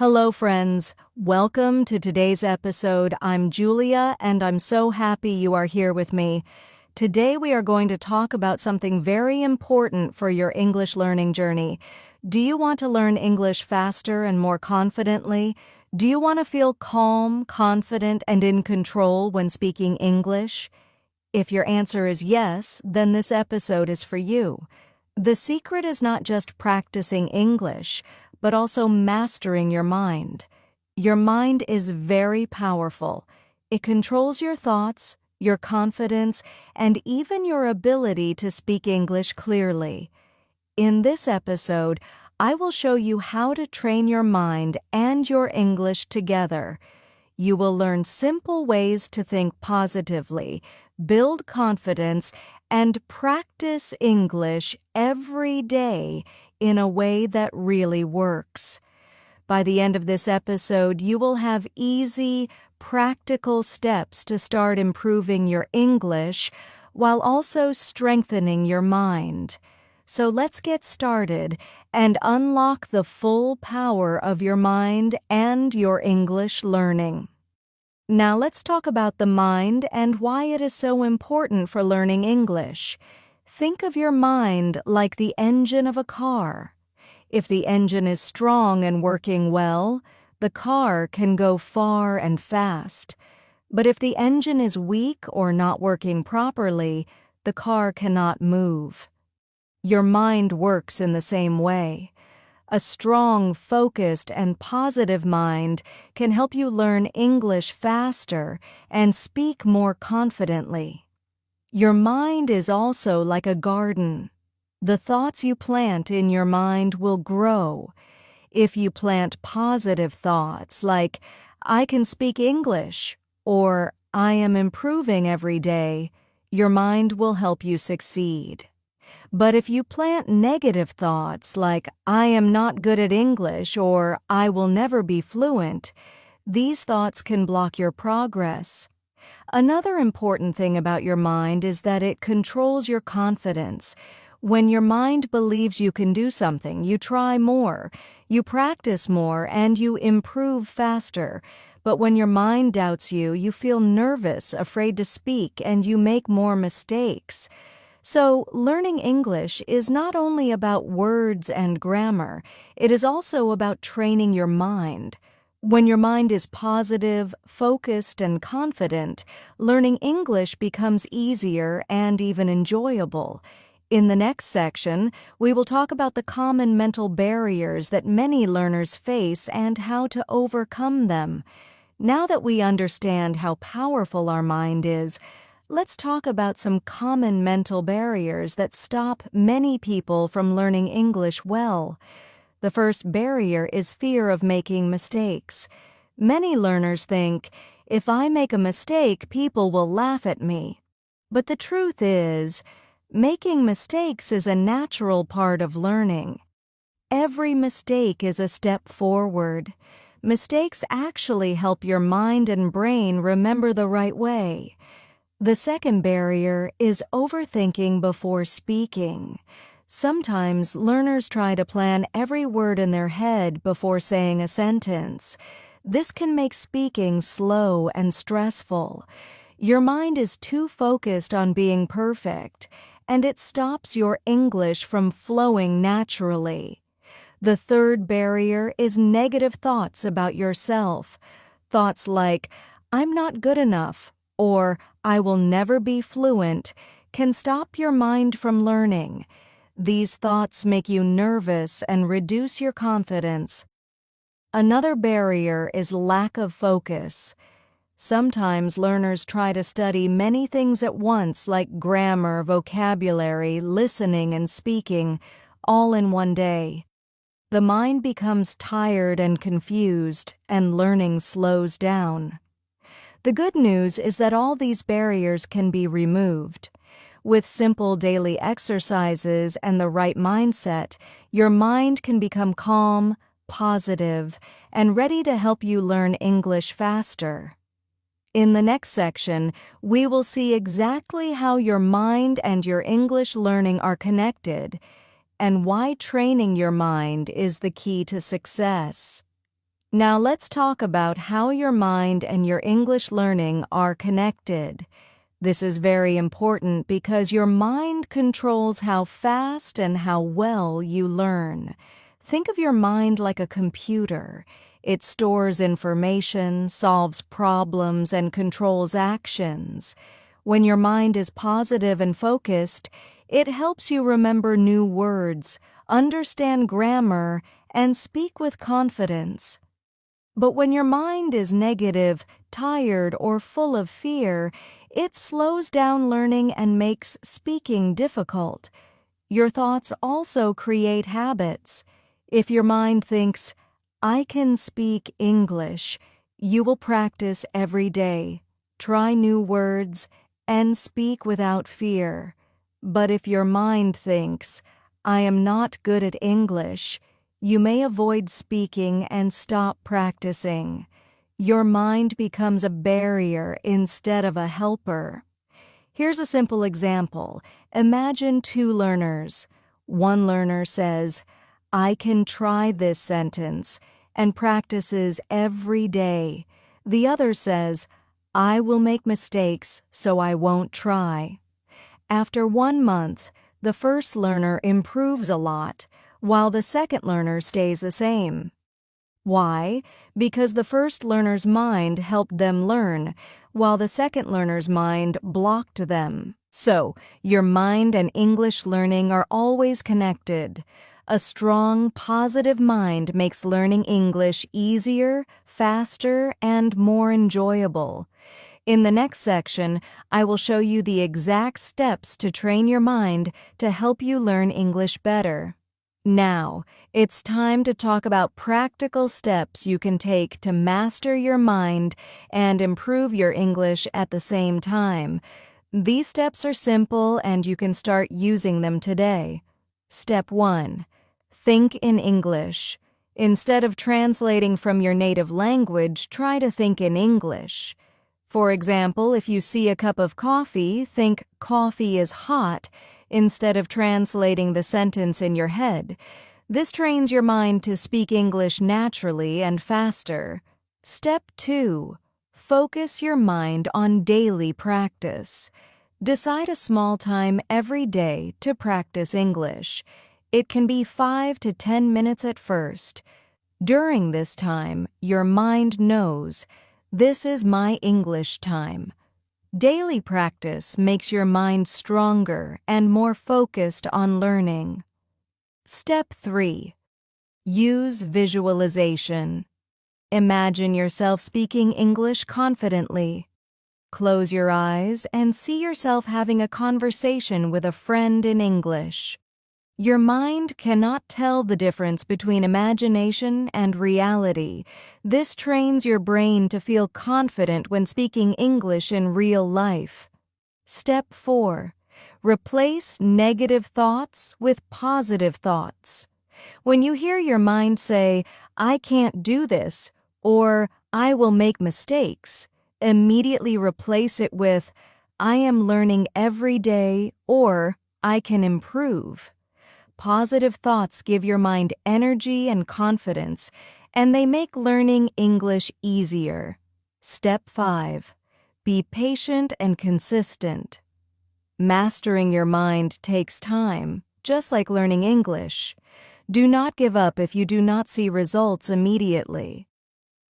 Hello, friends. Welcome to today's episode. I'm Julia, and I'm so happy you are here with me. Today, we are going to talk about something very important for your English learning journey. Do you want to learn English faster and more confidently? Do you want to feel calm, confident, and in control when speaking English? If your answer is yes, then this episode is for you. The secret is not just practicing English, but also mastering your mind. Your mind is very powerful. It controls your thoughts, your confidence, and even your ability to speak English clearly. In this episode, I will show you how to train your mind and your English together. You will learn simple ways to think positively, build confidence, and practice English every day in a way that really works. By the end of this episode, you will have easy, practical steps to start improving your English while also strengthening your mind. So let's get started and unlock the full power of your mind and your English learning. Now let's talk about the mind and why it is so important for learning English. Think of your mind like the engine of a car. If the engine is strong and working well, the car can go far and fast. But if the engine is weak or not working properly, the car cannot move. Your mind works in the same way. A strong, focused, and positive mind can help you learn English faster and speak more confidently. Your mind is also like a garden. The thoughts you plant in your mind will grow. If you plant positive thoughts like, I can speak English, or I am improving every day, your mind will help you succeed. But if you plant negative thoughts like, I am not good at English, or I will never be fluent, these thoughts can block your progress. Another important thing about your mind is that it controls your confidence. When your mind believes you can do something, you try more, you practice more, and you improve faster. But when your mind doubts you, you feel nervous, afraid to speak, and you make more mistakes. So, learning English is not only about words and grammar, it is also about training your mind. When your mind is positive, focused, and confident, learning English becomes easier and even enjoyable. In the next section, we will talk about the common mental barriers that many learners face and how to overcome them. Now that we understand how powerful our mind is, let's talk about some common mental barriers that stop many people from learning English well. The first barrier is fear of making mistakes. Many learners think, if I make a mistake, people will laugh at me. But the truth is, making mistakes is a natural part of learning. Every mistake is a step forward. Mistakes actually help your mind and brain remember the right way. The second barrier is overthinking before speaking. Sometimes learners try to plan every word in their head before saying a sentence. This can make speaking slow and stressful. Your mind is too focused on being perfect, and it stops your English from flowing naturally. The third barrier is negative thoughts about yourself. Thoughts like, I'm not good enough, or I will never be fluent, can stop your mind from learning. These thoughts make you nervous and reduce your confidence. Another barrier is lack of focus. Sometimes learners try to study many things at once, like grammar, vocabulary, listening, and speaking, all in one day. The mind becomes tired and confused, and learning slows down. The good news is that all these barriers can be removed. With simple daily exercises and the right mindset, your mind can become calm, positive, and ready to help you learn English faster. In the next section, we will see exactly how your mind and your English learning are connected, and why training your mind is the key to success. Now let's talk about how your mind and your English learning are connected. This is very important because your mind controls how fast and how well you learn. Think of your mind like a computer. It stores information, solves problems, and controls actions. When your mind is positive and focused, it helps you remember new words, understand grammar, and speak with confidence. But when your mind is negative, tired, or full of fear, it slows down learning and makes speaking difficult. Your thoughts also create habits. If your mind thinks, "I can speak English," you will practice every day, try new words, and speak without fear. But if your mind thinks, "I am not good at English," you may avoid speaking and stop practicing. Your mind becomes a barrier instead of a helper. Here's a simple example. Imagine two learners. One learner says, "I can try this sentence," and practices every day. The other says, "I will make mistakes, so I won't try." After 1 month, the first learner improves a lot, while the second learner stays the same. Why? Because the first learner's mind helped them learn, while the second learner's mind blocked them. So, your mind and English learning are always connected. A strong, positive mind makes learning English easier, faster, and more enjoyable. In the next section, I will show you the exact steps to train your mind to help you learn English better. Now, it's time to talk about practical steps you can take to master your mind and improve your English at the same time. These steps are simple and you can start using them today. Step 1. Think in English. Instead of translating from your native language, try to think in English. For example, if you see a cup of coffee, think "coffee is hot," instead of translating the sentence in your head. This trains your mind to speak English naturally and faster. Step 2. Focus your mind on daily practice. Decide a small time every day to practice English. It can be 5 to 10 minutes at first. During this time, your mind knows, "This is my English time." Daily practice makes your mind stronger and more focused on learning. Step 3. Use visualization. Imagine yourself speaking English confidently. Close your eyes and see yourself having a conversation with a friend in English. Your mind cannot tell the difference between imagination and reality. This trains your brain to feel confident when speaking English in real life. Step 4. Replace negative thoughts with positive thoughts. When you hear your mind say, "I can't do this," or "I will make mistakes," immediately replace it with, "I am learning every day," or "I can improve." Positive thoughts give your mind energy and confidence, and they make learning English easier. Step 5. Be patient and consistent. Mastering your mind takes time, just like learning English. Do not give up if you do not see results immediately.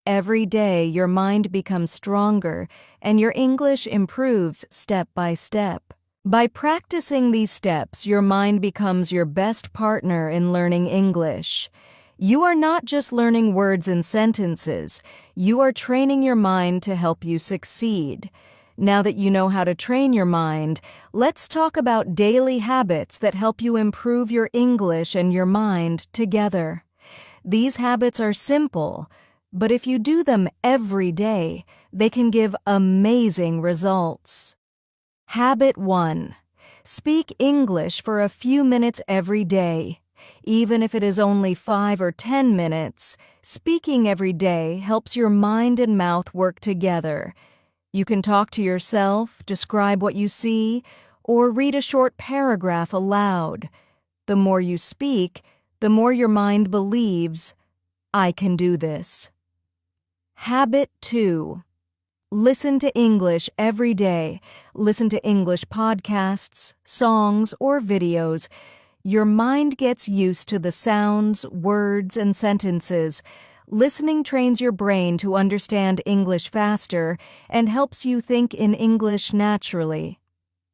Every day, your mind becomes stronger, and your English improves step by step. By practicing these steps, your mind becomes your best partner in learning English. You are not just learning words and sentences, you are training your mind to help you succeed. Now that you know how to train your mind, let's talk about daily habits that help you improve your English and your mind together. These habits are simple, but if you do them every day, they can give amazing results. Habit 1. Speak English for a few minutes every day. Even if it is only 5 or 10 minutes, speaking every day helps your mind and mouth work together. You can talk to yourself, describe what you see, or read a short paragraph aloud. The more you speak, the more your mind believes, "I can do this." Habit 2. Listen to English every day. Listen to English podcasts, songs, or videos. Your mind gets used to the sounds, words, and sentences. Listening trains your brain to understand English faster and helps you think in English naturally.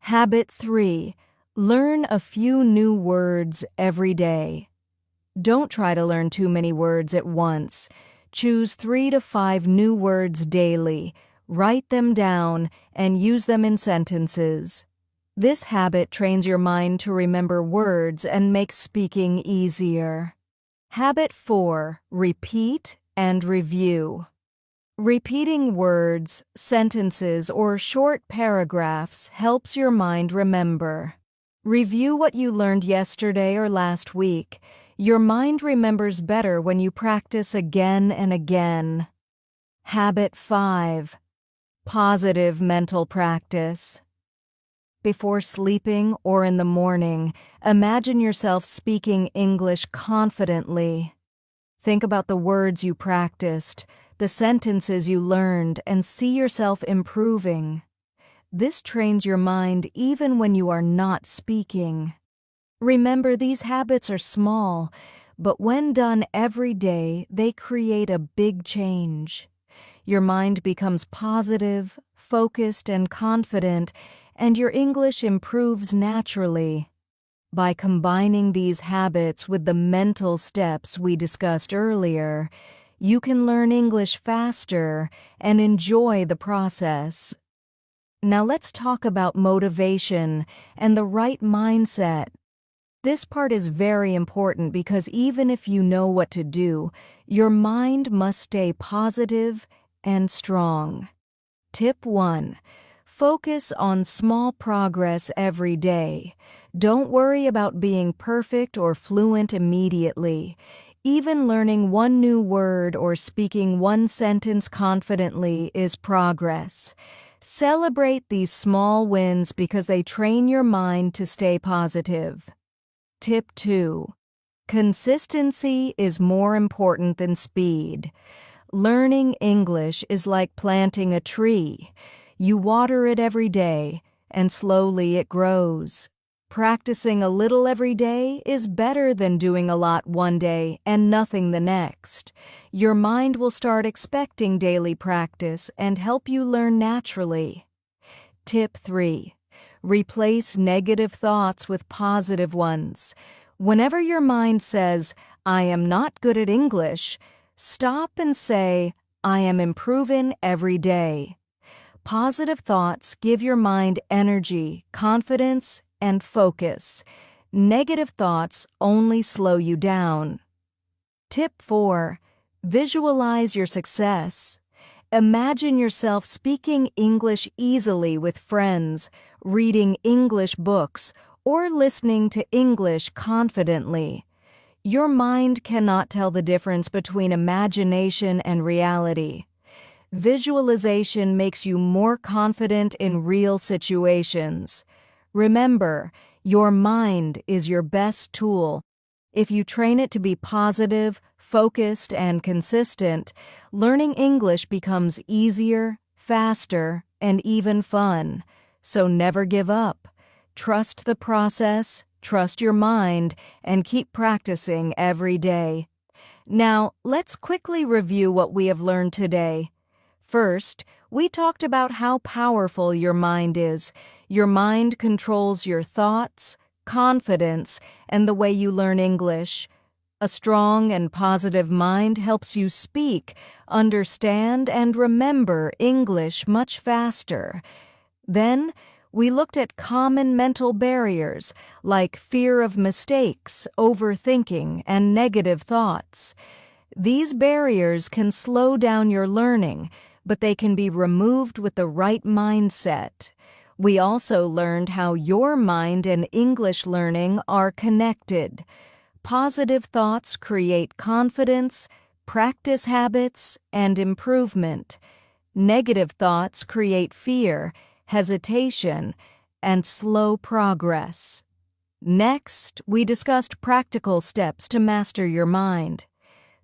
Habit 3. Learn a few new words every day. Don't try to learn too many words at once. Choose 3 to 5 new words daily. Write them down and use them in sentences. This habit trains your mind to remember words and makes speaking easier. Habit 4. Repeat and review. Repeating words, sentences, or short paragraphs helps your mind remember. Review what you learned yesterday or last week. Your mind remembers better when you practice again and again. Habit 5. Positive mental practice. Before sleeping or in the morning, imagine yourself speaking English confidently. Think about the words you practiced, the sentences you learned, and see yourself improving. This trains your mind even when you are not speaking. Remember, these habits are small, but when done every day, they create a big change. Your mind becomes positive, focused, and confident, and your English improves naturally. By combining these habits with the mental steps we discussed earlier, you can learn English faster and enjoy the process. Now let's talk about motivation and the right mindset. This part is very important because even if you know what to do, your mind must stay positive and strong. Tip 1. Focus on small progress every day. Don't worry about being perfect or fluent immediately. Even learning one new word or speaking one sentence confidently is progress. Celebrate these small wins because they train your mind to stay positive. Tip 2. Consistency is more important than speed. Learning English is like planting a tree. You water it every day, and slowly it grows. Practicing a little every day is better than doing a lot one day and nothing the next. Your mind will start expecting daily practice and help you learn naturally. Tip 3. Replace negative thoughts with positive ones. Whenever your mind says, "I am not good at English," stop and say, "I am improving every day." Positive thoughts give your mind energy, confidence, and focus. Negative thoughts only slow you down. Tip 4. Visualize your success. Imagine yourself speaking English easily with friends, reading English books, or listening to English confidently. Your mind cannot tell the difference between imagination and reality. Visualization makes you more confident in real situations. Remember, your mind is your best tool. If you train it to be positive, focused, and consistent, learning English becomes easier, faster, and even fun. So never give up. Trust the process, trust your mind, and keep practicing every day. Now, let's quickly review what we have learned today. First, we talked about how powerful your mind is. Your mind controls your thoughts, confidence, and the way you learn English. A strong and positive mind helps you speak, understand, and remember English much faster. Then, we looked at common mental barriers like fear of mistakes, overthinking, and negative thoughts. These barriers can slow down your learning, but they can be removed with the right mindset. We also learned how your mind and English learning are connected. Positive thoughts create confidence, practice habits, and improvement. Negative thoughts create fear, hesitation, and slow progress. Next, we discussed practical steps to master your mind.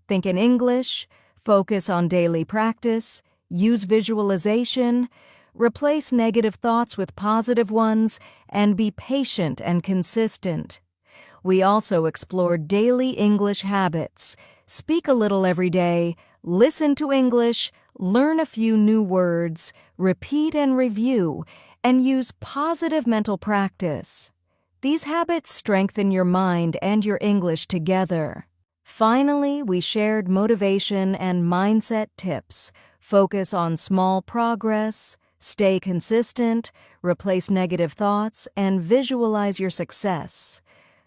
Think in English, Focus on daily practice, use visualization, replace negative thoughts with positive ones, and be patient and consistent. We also explored daily English habits. Speak a little every day, listen to English, learn a few new words, repeat and review, and use positive mental practice. These habits strengthen your mind and your English together. Finally, we shared motivation and mindset tips. Focus on small progress, stay consistent, replace negative thoughts, and visualize your success.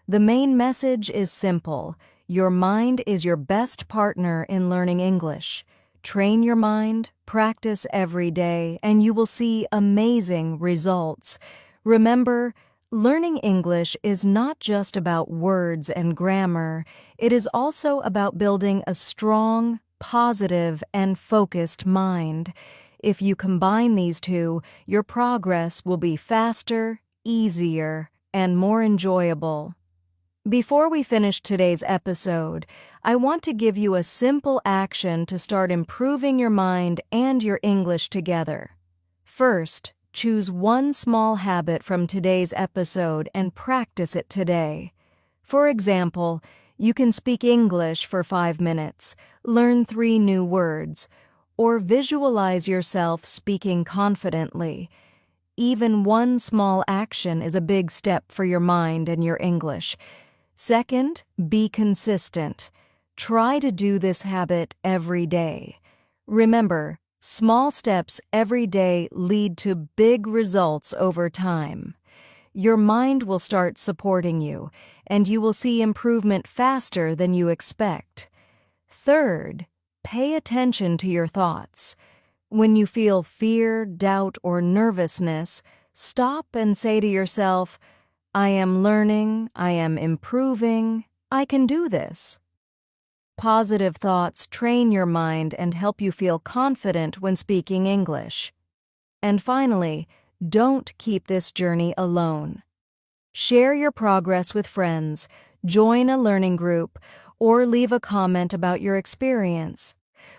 The main message is simple. Your mind is your best partner in learning English. Train your mind, practice every day, and you will see amazing results. Remember, learning English is not just about words and grammar. It is also about building a strong, positive, and focused mind. If you combine these two, your progress will be faster, easier, and more enjoyable. Before we finish today's episode, I want to give you a simple action to start improving your mind and your English together. First, choose one small habit from today's episode and practice it today. For example, you can speak English for 5 minutes, learn 3 new words, or visualize yourself speaking confidently. Even one small action is a big step for your mind and your English. Second, be consistent. Try to do this habit every day. Remember, small steps every day lead to big results over time. Your mind will start supporting you, and you will see improvement faster than you expect. Third, pay attention to your thoughts. When you feel fear, doubt, or nervousness, stop and say to yourself, I am learning, I am improving, I can do this. Positive thoughts train your mind and help you feel confident when speaking English. And finally, don't keep this journey alone. Share your progress with friends, join a learning group, or leave a comment about your experience.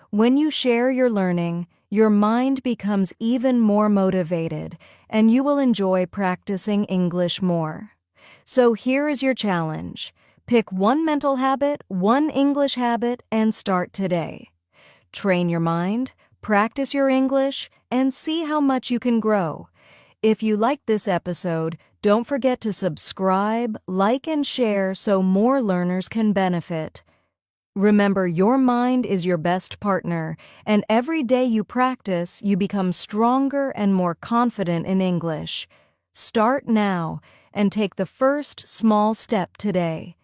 When you share your learning, your mind becomes even more motivated, and you will enjoy practicing English more. So here is your challenge. Pick one mental habit, one English habit, and start today. Train your mind, practice your English, and see how much you can grow. If you liked this episode, don't forget to subscribe, like, and share so more learners can benefit. Remember, your mind is your best partner, and every day you practice, you become stronger and more confident in English. Start now and take the first small step today.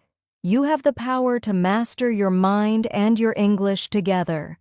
You have the power to master your mind and your English together.